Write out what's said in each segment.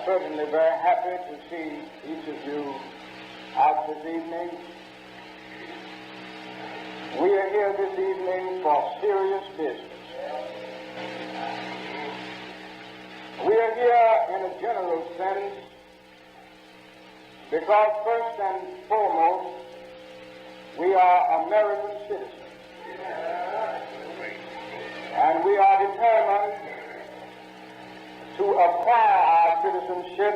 certainly very happy to see each of you out this evening. We are here this evening for serious business. We are here in a general sense because first and foremost, we are American citizens. And we are determined to acquire our citizenship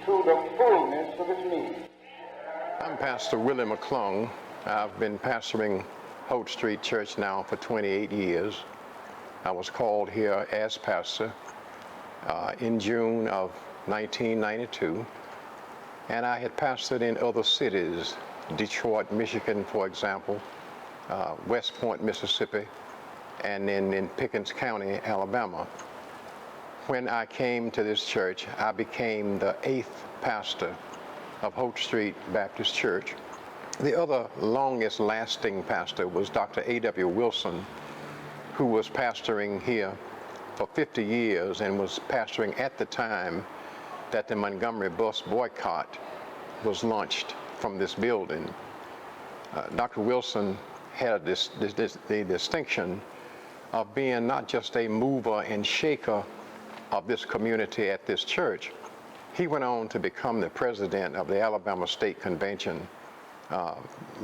to the fullness of its meaning. I'm Pastor Willie McClung. I've been pastoring Holt Street Church now for 28 years. I was called here as pastor in June of 1992, and I had pastored in other cities, Detroit, Michigan, for example, West Point, Mississippi, and then in Pickens County, Alabama. When I came to this church, I became the 8th pastor of Holt Street Baptist Church. The other longest lasting pastor was Dr. A.W. Wilson, who was pastoring here for 50 years and was pastoring at the time that the Montgomery bus boycott was launched from this building. Dr. Wilson had the distinction of being not just a mover and shaker of this community at this church. He went on to become the president of the Alabama State Convention,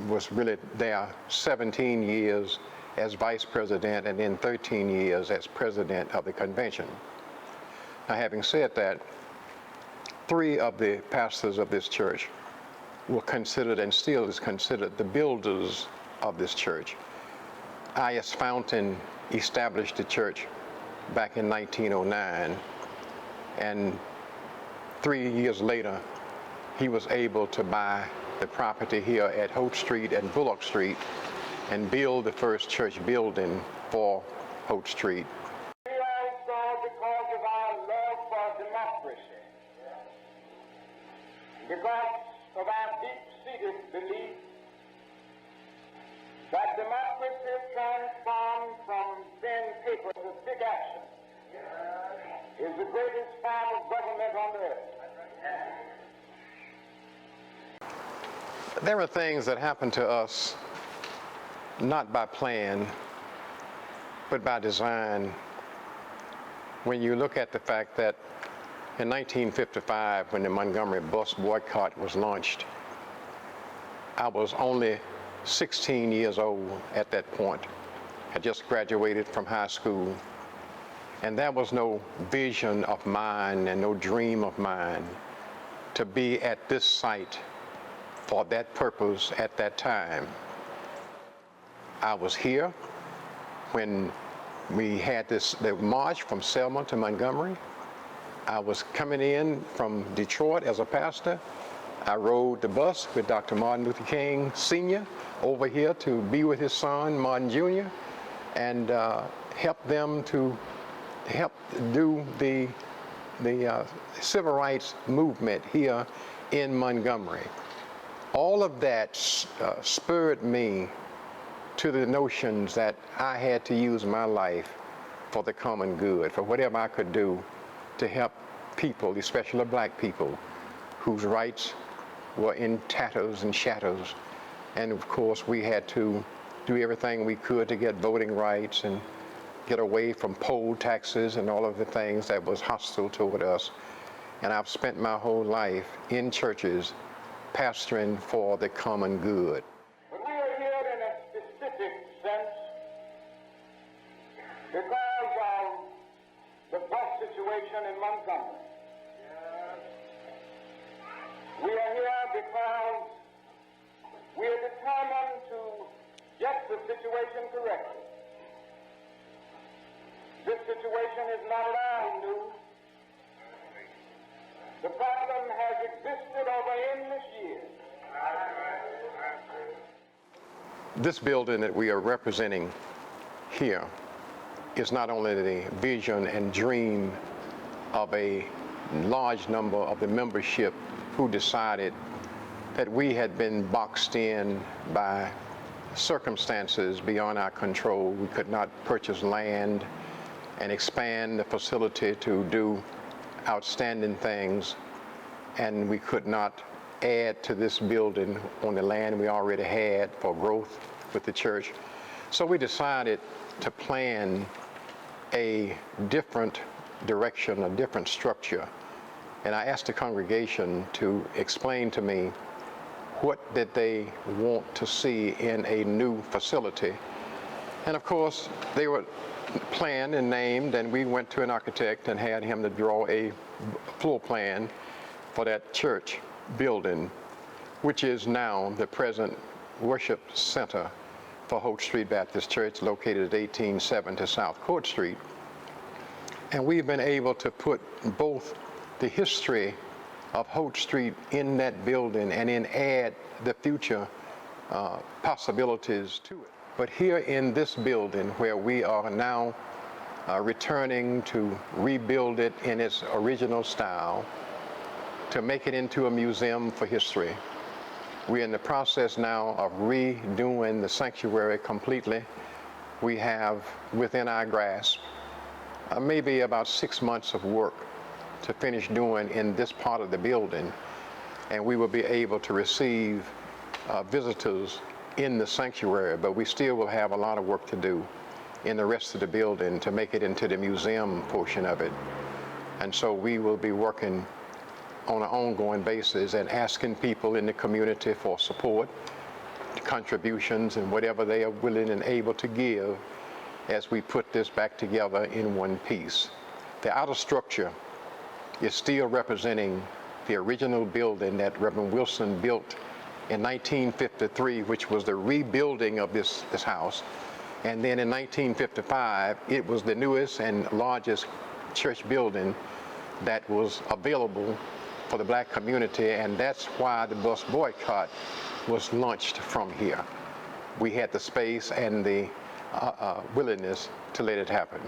was really there 17 years as vice president and then 13 years as president of the convention. Now, having said that, 3 of the pastors of this church were considered and still is considered the builders of this church. I.S. Fountain established the church back in 1909, and 3 years later, he was able to buy the property here at Holt Street and Bullock Street and build the first church building for Holt Street. We also, because of our love for democracy, because of our deep-seated belief that democracy transformed from thin paper to thick action is the greatest form of government on earth. There are things that happen to us not by plan, but by design. When you look at the fact that in 1955, when the Montgomery bus boycott was launched, I was only 16 years old at that point. I just graduated from high school, and there was no vision of mine and no dream of mine to be at this site for that purpose at that time. I was here when we had the march from Selma to Montgomery. I was coming in from Detroit as a pastor. I rode the bus with Dr. Martin Luther King Sr. over here to be with his son, Martin Jr., and help them to help do the civil rights movement here in Montgomery. All of that spurred me to the notions that I had to use my life for the common good, for whatever I could do to help people, especially black people, whose rights were in tatters and shadows. And of course, we had to do everything we could to get voting rights and get away from poll taxes and all of the things that was hostile toward us. And I've spent my whole life in churches pastoring for the common good. But we are here in a specific sense because of the bus situation in Montgomery. We are here because we are determined to get the situation corrected. This situation is not at all new. The problem has existed over endless years. This building that we are representing here is not only the vision and dream of a large number of the membership who decided that we had been boxed in by circumstances beyond our control. We could not purchase land and expand the facility to do outstanding things, and we could not add to this building on the land we already had for growth with the church. So we decided to plan a different direction, a different structure. And I asked the congregation to explain to me what did they want to see in a new facility. And of course, they were planned and named, and we went to an architect and had him to draw a floor plan for that church building, which is now the present worship center for Holt Street Baptist Church, located at 1870 South Court Street. And we've been able to put both the history of Holt Street in that building and then add the future possibilities to it. But here in this building, where we are now returning to rebuild it in its original style, to make it into a museum for history. We're in the process now of redoing the sanctuary completely. We have within our grasp maybe about 6 months of work to finish doing in this part of the building, and we will be able to receive visitors in the sanctuary, but we still will have a lot of work to do in the rest of the building to make it into the museum portion of it. And so we will be working on an ongoing basis and asking people in the community for support, contributions, and whatever they are willing and able to give as we put this back together in one piece. The outer structure is still representing the original building that Reverend Wilson built in 1953, which was the rebuilding of this house. And then in 1955, it was the newest and largest church building that was available for the black community, and that's why the bus boycott was launched from here. We had the space and the willingness to let it happen.